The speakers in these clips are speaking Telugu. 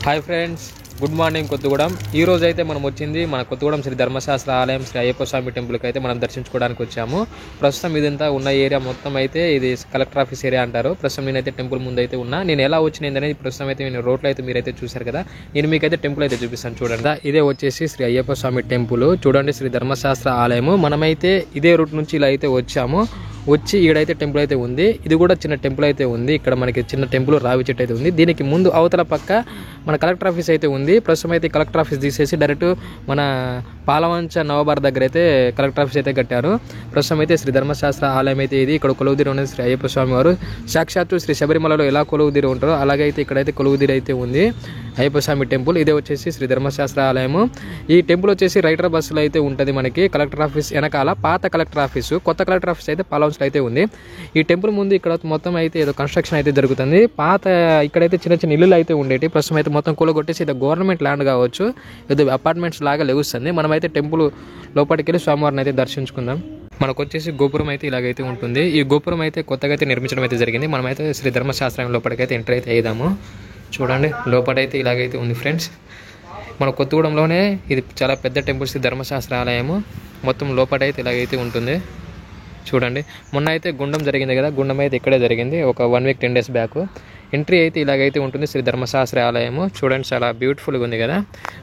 Hi friends, good morning Kothagudem. ఈ రోజు అయితే మనం వచ్చింది మన కొత్తగూడెం శ్రీ ధర్మశాస్త్ర ఆలయం శ్రీ అయ్యప్ప స్వామి టెంపుల్కి అయితే మనం దర్శించుకోవడానికి వచ్చాము. ప్రస్తుతం ఇదంతా ఉన్న ఏరియా మొత్తం అయితే ఇది కలెక్టర్ ఆఫీస్ ఏరియా అంటారు. ప్రస్తుతం నేనైతే టెంపుల్ ముందు అయితే ఉన్నా. నేను ఎలా వచ్చింది అనేది ప్రస్తుతం అయితే నేను రోడ్లో అయితే మీరైతే చూశారు కదా. నేను మీకైతే టెంపుల్ అయితే చూపిస్తాను చూడండి. ఇదే వచ్చేసి శ్రీ అయ్యప్ప స్వామి టెంపుల్ చూడండి, శ్రీ ధర్మశాస్త్ర ఆలయము. మనమైతే ఇదే రూట్ నుంచి ఇలా అయితే వచ్చాము. వచ్చి ఈడైతే టెంపుల్ అయితే ఉంది. ఇది కూడా చిన్న టెంపుల్ అయితే ఉంది. ఇక్కడ మనకి చిన్న టెంపుల్ రావి చెట్టు అయితే ఉంది. దీనికి ముందు అవతల పక్క మన కలెక్టర్ ఆఫీస్ అయితే ఉంది. ప్రస్తుతం అయితే కలెక్టర్ ఆఫీస్ తీసేసి డైరెక్ట్ మన పాలవంచ నవబార్ దగ్గర అయితే కలెక్టర్ ఆఫీస్ అయితే కట్టారు. ప్రస్తుతం అయితే శ్రీ ధర్మశాస్త్ర ఆలయం అయితే ఇది. ఇక్కడ కొలువుదీరి ఉన్నది శ్రీ అయ్యప్ప స్వామి వారు. సాక్షాత్తు శ్రీ శబరిమలలో ఎలా కొలువుదీరి ఉంటారో అలాగే అయితే ఇక్కడైతే కొలువుదీరి అయితే ఉంది అయ్యప్ప స్వామి టెంపుల్. ఇదే వచ్చేసి శ్రీ ధర్మశాస్త్ర ఆలయము. ఈ టెంపుల్ వచ్చేసి రైటర్ బస్సులో అయితే ఉంటుంది మనకి. కలెక్టర్ ఆఫీస్ వెనకాల పాత కలెక్టర్ ఆఫీసు, కొత్త కలెక్టర్ ఆఫీస్ అయితే పాలవంచలో అయితే ఉంది. ఈ టెంపుల్ ముందు ఇక్కడ మొత్తం అయితే ఏదో కన్స్ట్రక్షన్ అయితే జరుగుతుంది. పాత ఇక్కడైతే చిన్న చిన్న ఇల్లులు అయితే ఉండేవి. ప్రస్తుతం అయితే మొత్తం కూలగొట్టేసి ఇది గవర్నమెంట్ ల్యాండ్ కావచ్చు, ఇది అపార్ట్మెంట్స్ లాగా లెగుస్తుంది. మనమైతే టెంపుల్ లోపలికి వెళ్ళి స్వామివారిని అయితే దర్శించుకుందాం. మనకు వచ్చేసి గోపురం అయితే ఇలాగైతే ఉంటుంది. ఈ గోపురం అయితే కొత్తగా అయితే నిర్మించడం అయితే జరిగింది. మనమైతే శ్రీ ధర్మశాస్త్రం లోపలికైతే ఎంటర్ అయితే అయ్యాము. చూడండి లోపలైతే ఇలాగైతే ఉంది ఫ్రెండ్స్. మన కొత్తగూడెంలోనే ఇది చాలా పెద్ద టెంపుల్ శ్రీ ధర్మశాస్త్ర ఆలయము. మొత్తం లోపలైతే ఇలాగైతే ఉంటుంది చూడండి. మొన్న అయితే గుండం జరిగింది కదా, గుండం అయితే ఇక్కడే జరిగింది ఒక 1 వీక్ 10 డేస్ బ్యాక్. ఎంట్రీ అయితే ఇలాగైతే ఉంటుంది శ్రీ ధర్మశాస్త్ర ఆలయము. చూడండి చాలా బ్యూటిఫుల్గా ఉంది కదా.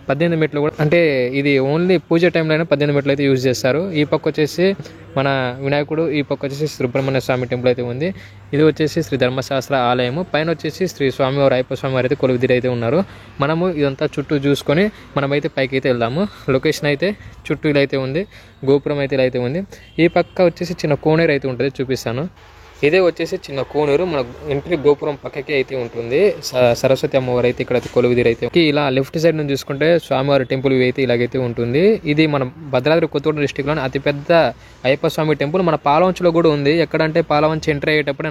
18 మెట్లు కూడా, అంటే ఇది ఓన్లీ పూజ టైంలో 18 మెట్లు అయితే యూజ్ చేస్తారు. ఈ పక్క వచ్చేసి మన వినాయకుడు, ఈ పక్క వచ్చేసి సుబ్రహ్మణ్య స్వామి టెంపుల్ అయితే ఉంది. ఇది వచ్చేసి శ్రీ ధర్మశాస్త్ర ఆలయము. పైన వచ్చేసి శ్రీ స్వామివారు అయ్యప్ప స్వామివారు అయితే కొలువుదీరి అయితే ఉన్నారు. మనము ఇదంతా చుట్టూ చూసుకొని మనమైతే పైకి అయితే వెళ్దాము. లొకేషన్ అయితే చుట్టూ ఇలా అయితే ఉంది. గోపురం అయితే ఇలా అయితే ఉంది. ఈ పక్క వచ్చేసి చిన్న కోనేరు అయితే ఉంటుంది, చూపిస్తాను. ఇదే వచ్చేసి చిన్న కోనేరు. మన ఎంట్రీ గోపురం పక్కకి అయితే ఉంటుంది. సరస్వతి అమ్మవారు అయితే ఇక్కడ కొలువుదీరి అయితే ఇలా లెఫ్ట్ సైడ్ నుంచి చూసుకుంటే స్వామివారి టెంపుల్ అయితే ఇలాగైతే ఉంటుంది. ఇది మన భద్రాద్రి కొత్తగూడెం డిస్టిక్లోని అతిపెద్ద అయ్యప్ప స్వామి టెంపుల్. మన పాలవంచలో కూడా ఉంది. ఎక్కడంటే పాలవంచ ఎంట్రీ అయ్యేటప్పుడు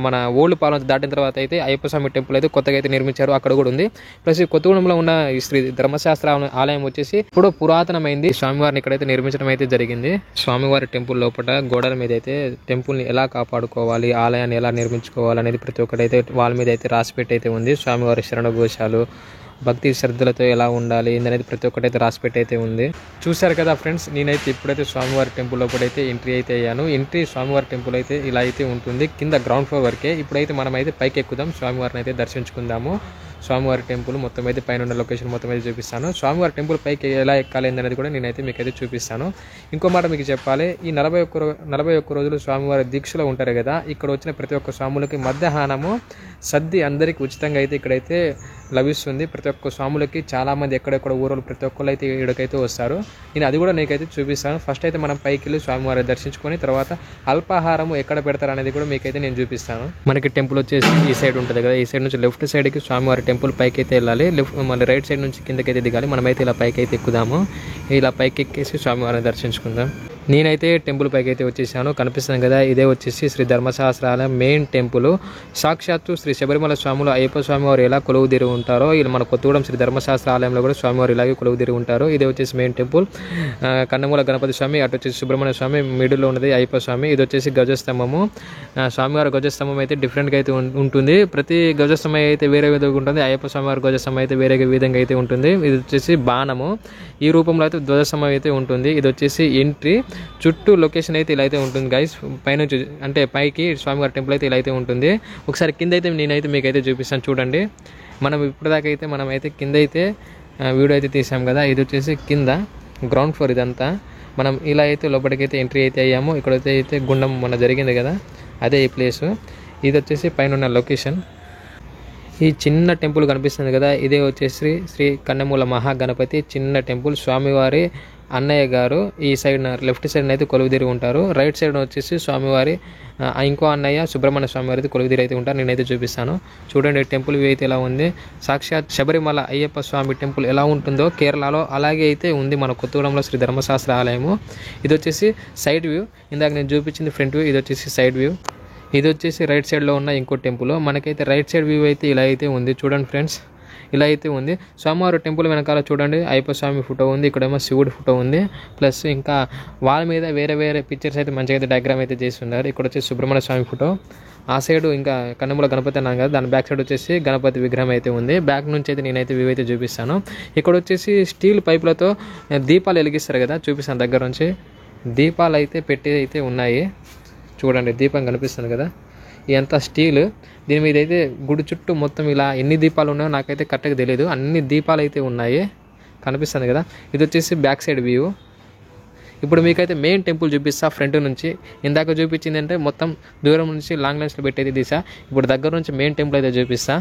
మన ఓల్డ్ పాలవంచ దాటిన తర్వాత అయితే అయ్యప్ప స్వామి టెంపుల్ అయితే కొత్తగా అయితే నిర్మించారు, అక్కడ కూడా ఉంది. ప్లస్ ఈ కొత్తగూడెంలో ఉన్న ఈ శ్రీ ధర్మశాస్త్ర ఆలయం వచ్చేసి ఇప్పుడు పురాతనమైంది. స్వామివారిని ఇక్కడైతే నిర్మించడం అయితే జరిగింది. స్వామివారి టెంపుల్ లోపల గోడల మీద అయితే టెంపుల్ని ఎలా కాపాడుకోవాలి, ఆలయాన్ని ఎలా నిర్మించుకోవాలి అనేది ప్రతి ఒక్కటైతే వాళ్ళ మీద అయితే రాసిపెట్టి అయితే ఉంది. స్వామివారి శరణఘోషాలు, భక్తి శ్రద్ధలతో ఎలా ఉండాలి అనేది ప్రతి ఒక్కటైతే రాసిపెట్టి అయితే ఉంది. చూశారు కదా ఫ్రెండ్స్, నేనైతే ఇప్పుడైతే స్వామివారి టెంపుల్ లోపలైతే ఎంట్రీ అయితే అయ్యాను. ఎంట్రీ స్వామివారి టెంపుల్ అయితే ఇలా అయితే ఉంటుంది. కింద గ్రౌండ్ ఫ్లోర్ వరకే. ఇప్పుడైతే మనమైతే పైకి ఎక్కుదాం, స్వామివారిని అయితే దర్శించుకుందాము. స్వామివారి టెంపుల్ మొత్తం అయితే పైన ఉన్న లొకేషన్ మొత్తం అయితే చూపిస్తాను. స్వామివారి టెంపుల్ పైకి ఎలా ఎక్కాలి అనేది కూడా నేనైతే మీకైతే చూపిస్తాను. ఇంకో మాట మీకు చెప్పాలి, ఈ 41 రోజులు స్వామివారి దీక్షలో ఉంటారు కదా. ఇక్కడ వచ్చిన ప్రతి ఒక్క స్వాములకి మధ్యాహ్నము సద్ది అందరికీ ఉచితంగా అయితే ఇక్కడైతే లభిస్తుంది. ప్రతి ఒక్క స్వాములకి చాలామంది ఎక్కడెక్కడ ఊరోళ్ళు ప్రతి ఒక్కరు అయితే ఇక్కడికైతే వస్తారు. నేను అది కూడా నీకైతే చూపిస్తాను. ఫస్ట్ అయితే మనం పైకి వెళ్ళి స్వామివారిని దర్శించుకొని తర్వాత అల్పాహారము ఎక్కడ పెడతారు అనేది కూడా మీకైతే నేను చూపిస్తాను. మనకి టెంపుల్ వచ్చేసి ఈ సైడ్ ఉంటుంది కదా, ఈ సైడ్ నుంచి లెఫ్ట్ సైడ్కి స్వామివారి టెంపుల్ పైకి అయితే వెళ్ళాలి. మళ్ళీ రైట్ సైడ్ నుంచి కిందకి అయితే దిగాలి. మనమైతే ఇలా పైకి అయితే ఎక్కుదాము. ఇలా పైకి ఎక్కేసి స్వామివారిని దర్శించుకుందాం. నేనైతే టెంపుల్ పైకి అయితే వచ్చేసాను. కనిపిస్తుంది కదా, ఇదే వచ్చేసి శ్రీ ధర్మశాస్త్రాలయం మెయిన్ టెంపుల్. సాక్షాత్తు శ్రీ శబరిమల స్వాములు అయ్యప్ప స్వామివారు ఎలా కొలువుదీరి ఉంటారో ఇలా మన కొత్తగూడెం శ్రీ ధర్మశాస్త్ర ఆలయంలో కూడా స్వామివారు ఇలాగే కొలువుదీరి ఉంటారు. ఇదే వచ్చేసి మెయిన్ టెంపుల్. కన్నమూల గణపతి స్వామి, అటు వచ్చేసి సుబ్రహ్మణ్య స్వామి, మిడిల్లో ఉన్నది అయ్యప్ప స్వామి. ఇది వచ్చేసి గజస్తంభము. స్వామివారి గజస్తంభం అయితే డిఫరెంట్గా అయితే ఉంటుంది. ప్రతి గజస్తంభం అయితే వేరే విధంగా ఉంటుంది. అయ్యప్ప స్వామివారి గజస్తంభం అయితే వేరే విధంగా అయితే ఉంటుంది. ఇది వచ్చేసి బాణము. ఈ రూపంలో అయితే ధ్వజస్తంభం అయితే ఉంటుంది. ఇది వచ్చేసి ఎంట్రీ. చుట్టూ లొకేషన్ అయితే ఇలా అయితే ఉంటుంది గైస్. పైనుంచి అంటే పైకి స్వామివారి టెంపుల్ అయితే ఇలా అయితే ఉంటుంది. ఒకసారి కింద అయితే నేనైతే మీకైతే చూపిస్తాను చూడండి. మనం ఇప్పటిదాకా అయితే మనమైతే కింద అయితే వీడియో అయితే తీసాం కదా. ఇది వచ్చేసి కింద గ్రౌండ్ ఫ్లోర్ ఇదంతా. మనం ఇలా అయితే లోపలికైతే ఎంట్రీ అయితే అయ్యాము. ఇక్కడైతే గుండం మన జరిగింది కదా, అదే ఈ ప్లేసు. ఇది వచ్చేసి పైన ఉన్న లొకేషన్. ఈ చిన్న టెంపుల్ కనిపిస్తుంది కదా, ఇదే వచ్చేసి శ్రీ కన్నమూల మహాగణపతి చిన్న టెంపుల్. స్వామివారి అన్నయ్య గారు ఈ సైడ్ లెఫ్ట్ సైడ్ అయితే కొలువుదీరి ఉంటారు. రైట్ సైడ్ వచ్చేసి స్వామివారి ఇంకో అన్నయ్య సుబ్రహ్మణ్య స్వామివారి అయితే కొలువుదీరి అయితే ఉంటారు. నేనైతే చూపిస్తాను చూడండి. టెంపుల్ వ్యూ అయితే ఎలా ఉంది. సాక్షాత్ శబరిమల అయ్యప్ప స్వామి టెంపుల్ ఎలా ఉంటుందో కేరళలో అలాగే అయితే ఉంది మన కొత్తగూడెంలో శ్రీ ధర్మశాస్త్ర ఆలయము. ఇది వచ్చేసి సైడ్ వ్యూ. ఇందాక నేను చూపించింది ఫ్రంట్ వ్యూ, ఇది వచ్చేసి సైడ్ వ్యూ. ఇది వచ్చేసి రైట్ సైడ్లో ఉన్న ఇంకో టెంపుల్. మనకైతే రైట్ సైడ్ వ్యూ అయితే ఇలా అయితే ఉంది చూడండి ఫ్రెండ్స్. ఇలా అయితే ఉంది. స్వామివారి టెంపుల్ వెనకాల చూడండి అయ్యప్ప స్వామి ఫోటో ఉంది, ఇక్కడేమో శివుడి ఫోటో ఉంది. ప్లస్ ఇంకా వాళ్ళ మీద వేరే వేరే పిక్చర్స్ అయితే మంచిగా అయితే డయాగ్రామ్ అయితే చేసి ఉన్నారు. ఇక్కడ వచ్చేసి సుబ్రహ్మణ్య స్వామి ఫోటో, ఆ సైడ్ ఇంకా కన్నెమూల గణపతి అన్నాను కదా, దాని బ్యాక్ సైడ్ వచ్చేసి గణపతి విగ్రహం అయితే ఉంది. బ్యాక్ నుంచి అయితే నేనైతే వ్యూ అయితే చూపిస్తాను. ఇక్కడ వచ్చేసి స్టీల్ పైపులతో దీపాలు వెలిగిస్తారు కదా, చూపిస్తాను దగ్గర నుంచి. దీపాలు అయితే పెట్టి అయితే ఉన్నాయి. చూడండి దీపం కనిపిస్తుంది కదా, ఇదంతా స్టీల్. దీని మీద అయితే గుడి చుట్టూ మొత్తం ఇలా ఎన్ని దీపాలు ఉన్నాయో నాకైతే కరెక్ట్గా తెలియదు. అన్ని దీపాలు అయితే ఉన్నాయి, కనిపిస్తుంది కదా. ఇది వచ్చేసి బ్యాక్ సైడ్ వ్యూ. ఇప్పుడు మీకైతే మెయిన్ టెంపుల్ చూపిస్తా ఫ్రంట్ నుంచి. ఇందాక చూపించింది అంటే మొత్తం దూరం నుంచి లాంగ్ లెన్స్లో పెట్టేది తీసా. ఇప్పుడు దగ్గర నుంచి మెయిన్ టెంపుల్ అయితే చూపిస్తా.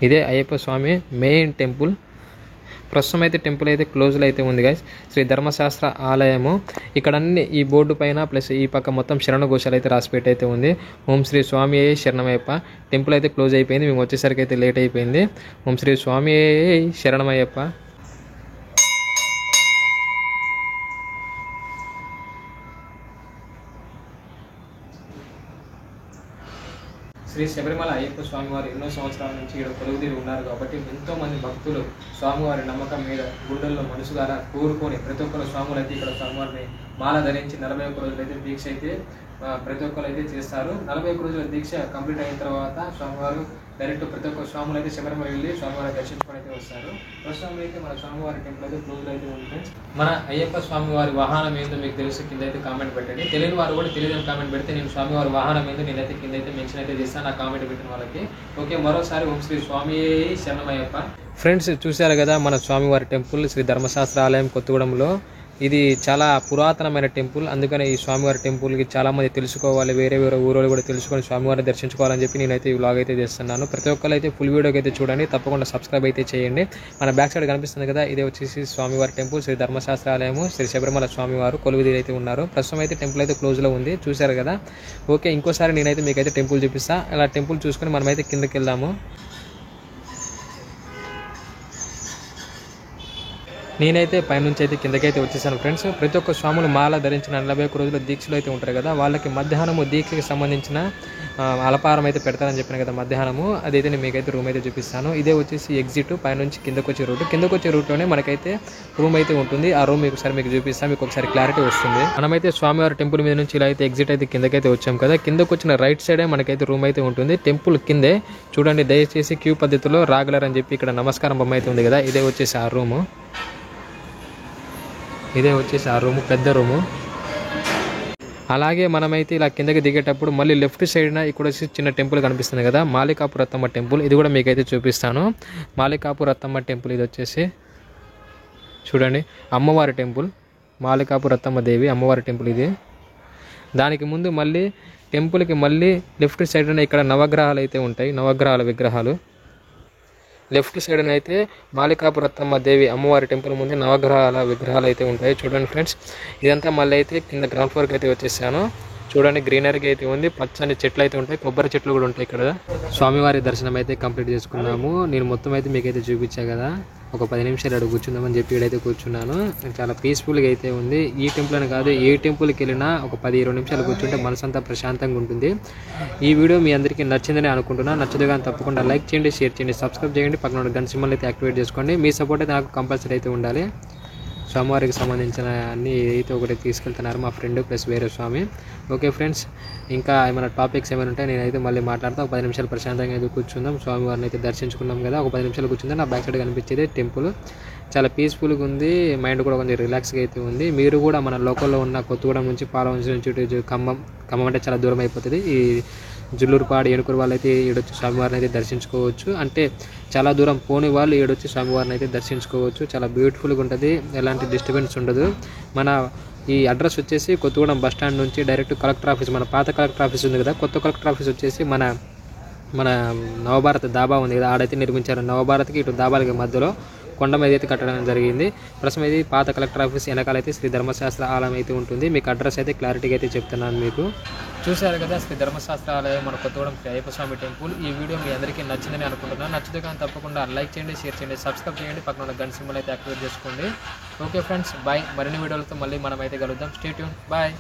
ఇదే అయ్యప్ప స్వామి మెయిన్ టెంపుల్. ప్రస్తుతం అయితే టెంపుల్ అయితే క్లోజ్లో అయితే ఉంది గైస్. శ్రీ ధర్మశాస్త్ర ఆలయము. ఇక్కడ అన్ని ఈ బోర్డు పైన ప్లస్ ఈ పక్క మొత్తం శరణ ఘోషాలు అయితే రాసిపెట్టి అయితే ఉంది. ఓం శ్రీ స్వామి శరణమయ్యప్ప. టెంపుల్ అయితే క్లోజ్ అయిపోయింది, మేము వచ్చేసరికి అయితే లేట్ అయిపోయింది. ఓం శ్రీ స్వామి శరణమయ్యప్ప. శ్రీ శబరిమల అయ్యప్ప స్వామివారు ఎన్నో సంవత్సరాల నుంచి ఇక్కడ కొలువుదీరి ఉన్నారు కాబట్టి ఎంతోమంది భక్తులు స్వామివారి నమ్మకం మీద గుండెల్లో మనసు ద్వారా కోరుకొని ప్రతి ఒక్కరు స్వాములు అయితే ఇక్కడ స్వామివారిని మాల ధరించి 41 రోజులు అయితే దీక్ష అయితే ప్రతి ఒక్కరు అయితే చేస్తారు. 41 రోజుల దీక్ష కంప్లీట్ అయిన తర్వాత స్వామివారు డైరెక్ట్ ప్రతి ఒక్క స్వాములు అయితే శబరిమల వెళ్ళి స్వామివారిని దర్శించుకొని అయితే వస్తారు. ప్రస్తుతం అయితే మన స్వామివారి టెంపుల్ అయితే క్లోజ్ అయితే ఉంది. మన అయ్యప్ప స్వామివారి వాహనం ఏందో మీకు తెలిసి కింద అయితే కామెంట్ పెట్టండి. తెలియని వారు కూడా తెలియదని కామెంట్ పెడితే నేను స్వామివారి వాహనం ఏందో నేనైతే కింద అయితే మెన్షన్ అయితే చేస్తాను నా కామెంట్ పెట్టిన వాళ్ళకి. ఓకే, మరోసారి ఓం శ్రీ స్వామి శరణమయ్యప్ప. ఫ్రెండ్స్ చూశారు కదా మన స్వామివారి టెంపుల్ శ్రీ ధర్మశాస్త్ర ఆలయం కొత్తగూడెంలో. ఇది చాలా పురాతనమైన టెంపుల్, అందుకనే ఈ స్వామివారి టెంపుల్కి చాలామంది తెలుసుకోవాలి, వేరే వేరే ఊరోళ్ళు కూడా తెలుసుకొని స్వామివారిని దర్శించుకోవాలని చెప్పి నేనైతే ఈ వ్లాగ్ అయితే చేస్తున్నాను. ప్రతి ఒక్కరు అయితే ఫుల్ వీడియోకి అయితే చూడండి, తప్పకుండా సబ్స్క్రైబ్ అయితే చేయండి. మన బ్యాక్ సైడ్ కనిపిస్తుంది కదా, ఇదే వచ్చేసి స్వామివారి టెంపుల్ శ్రీ ధర్మశాస్త్ర ఆలయము. శ్రీ శబరిమల స్వామివారు కొలువుదీరి అయితే ఉన్నారు. ప్రస్తుతం అయితే టెంపుల్ అయితే క్లోజ్లో ఉంది, చూశారు కదా. ఓకే, ఇంకోసారి నేనైతే మీకైతే టెంపుల్ చూపిస్తా. అలా టెంపుల్ చూసుకొని మనమైతే కిందకి వెళ్దాము. నేనైతే పైనుంచి అయితే కిందకైతే వచ్చేసాను ఫ్రెండ్స్. ప్రతి ఒక్క స్వాములు మాల ధరించిన 41 రోజుల దీక్షలు అయితే ఉంటారు కదా, వాళ్ళకి మధ్యాహ్నము దీక్షకి సంబంధించిన అలపారం అయితే పెడతారని చెప్పిన కదా మధ్యాహ్నము. అదైతే నేను మీకైతే రూమ్ అయితే చూపిస్తాను. ఇదే వచ్చేసి ఎగ్జిట్, పైనుంచి కిందకు వచ్చే రూట్లోనే మనకైతే రూమ్ అయితే ఉంటుంది. ఆ రూమ్ మీకు చూపిస్తాను, మీకు ఒకసారి క్లారిటీ వస్తుంది. మనమైతే స్వామివారి టెంపుల్ మీద నుంచి ఇలా అయితే ఎగ్జిట్ అయితే కిందకైతే వచ్చాం కదా, కిందకు వచ్చిన రైట్ సైడే మనకైతే రూమ్ అయితే ఉంటుంది. టెంపుల్ కిందే చూడండి, దయచేసి క్యూ పద్ధతిలో రాగలరని చెప్పి ఇక్కడ నమస్కారం బొమ్మ అయితే ఉంది కదా, ఇదే వచ్చేసి ఆ రూము. పెద్ద రూము. అలాగే మనమైతే ఇలా కిందకి దిగేటప్పుడు మళ్ళీ లెఫ్ట్ సైడ్న ఇక్కడ వచ్చి చిన్న టెంపుల్ కనిపిస్తుంది కదా, మాలికాపురత్తమ్మ టెంపుల్. ఇది కూడా మీకైతే చూపిస్తాను. మాలికాపురత్తమ్మ టెంపుల్ ఇది వచ్చేసి చూడండి, అమ్మవారి టెంపుల్. మాలికాపురత్తమ్మ దేవి అమ్మవారి టెంపుల్ ఇది. దానికి ముందు మళ్ళీ టెంపుల్కి మళ్ళీ లెఫ్ట్ సైడ్న ఇక్కడ నవగ్రహాలు అయితే ఉంటాయి, నవగ్రహాల విగ్రహాలు. లెఫ్ట్ సైడ్ అయితే మాలికాపురత్తమ్మ దేవి అమ్మవారి టెంపుల్ ముందు నవగ్రహాల విగ్రహాలు అయితే ఉంటాయి. చూడండి ఫ్రెండ్స్, ఇదంతా మళ్ళీ అయితే కింద గ్రౌండ్ ఫ్లోర్కి అయితే వచ్చేసాను. చూడండి, గ్రీనరీగా అయితే ఉంది, పచ్చని చెట్లు అయితే ఉంటాయి, కొబ్బరి చెట్లు కూడా ఉంటాయి ఇక్కడ. స్వామివారి దర్శనం అయితే కంప్లీట్ చేసుకున్నాము. నేను మొత్తం అయితే మీకైతే చూపించా కదా, ఒక 10 నిమిషాలు అడుగు కూర్చుందామని చెప్పి ఇక్కడైతే కూర్చున్నాను. చాలా పీస్ఫుల్గా అయితే ఉంది. ఈ టెంపుల్ అని కాదు, ఏ టెంపుల్కి వెళ్ళినా ఒక 10-20 నిమిషాలు కూర్చుంటే మనసు అంతా ప్రశాంతంగా ఉంటుంది. ఈ వీడియో మీ అందరికీ నచ్చిందని అనుకుంటున్నాను. నచ్చదు కానీ తప్పకుండా లైక్ చేయండి, షేర్ చేయండి, సబ్స్క్రైబ్ చేయండి, పక్కన గంట సింబల్ అయితే యాక్టివేట్ చేసుకోండి. మీ సపోర్ట్ అయితే నాకు కంపల్సరీ అయితే ఉండాలి. స్వామివారికి సంబంధించిన అన్నీ ఏదైతే ఒకటి తీసుకెళ్తున్నారు మా ఫ్రెండ్ ప్లస్ వేరే స్వామి. ఓకే ఫ్రెండ్స్, ఇంకా ఏమైనా టాపిక్స్ ఏమైనా ఉంటే నేనైతే మళ్ళీ మాట్లాడతాను. ఒక 10 నిమిషాలు ప్రశాంతంగా అయితే కూర్చుందాం. స్వామివారిని అయితే దర్శించుకున్నాం కదా, ఒక 10 నిమిషాలు కూర్చుందాం. నా బ్యాక్ సైడ్ కనిపించేది టెంపుల్. చాలా పీస్ఫుల్గా ఉంది, మైండ్ కూడా కొంచెం రిలాక్స్గా అయితే ఉంది. మీరు కూడా మన లోకల్లో ఉన్న కొత్తగూడెం నుంచి పాలవంచ నుంచి ఖమ్మం అంటే చాలా దూరం అయిపోతుంది. ఈ జుల్లూరుపాడు ఏనుకూరు వాళ్ళు అయితే ఈడొచ్చి స్వామివారిని అయితే దర్శించుకోవచ్చు. అంటే చాలా దూరం పోని వాళ్ళు ఈడొచ్చి స్వామివారిని అయితే దర్శించుకోవచ్చు. చాలా బ్యూటిఫుల్గా ఉంటుంది, ఎలాంటి డిస్టర్బెన్స్ ఉండదు. మన ఈ అడ్రస్ వచ్చేసి కొత్తగూడెం బస్ స్టాండ్ నుంచి డైరెక్ట్ కలెక్టర్ ఆఫీస్, మన పాత కలెక్టర్ ఆఫీస్ ఉంది కదా, కొత్త కలెక్టర్ ఆఫీస్ వచ్చేసి మన నవభారత్ దాబా ఉంది కదా, ఆడైతే నిర్మించారు. నవభారత్కి ఇటు దాబాలకి మధ్యలో కొండ మీద అయితే కట్టడం జరిగింది. ప్రస్తుతం ఇది పాత కలెక్టర్ ఆఫీస్ వెనకాలైతే శ్రీ ధర్మశాస్త్ర ఆలయం అయితే ఉంటుంది. మీకు అడ్రస్ అయితే క్లారిటీగా అయితే చెప్తున్నాను. మీకు చూశారు కదా శ్రీ ధర్మశాస్త్ర ఆలయం, మన కొత్తగూడెం శ్రీ అయ్యప్ప స్వామి టెంపుల్. ఈ వీడియో మీ అందరికీ నచ్చిందని అనుకుంటున్నాను. నచ్చితే కానీ తప్పకుండా లైక్ చేయండి, షేర్ చేయండి, సబ్స్క్రైబ్ చేయండి, పక్కన ఉన్న గంట సింబల్ అయితే యాక్టివేట్ చేసుకోండి. Okay friends, bye. మరిన్ని వీడియోలతో మళ్ళీ మనం అయితే కలుద్దాం. Stay tune, bye.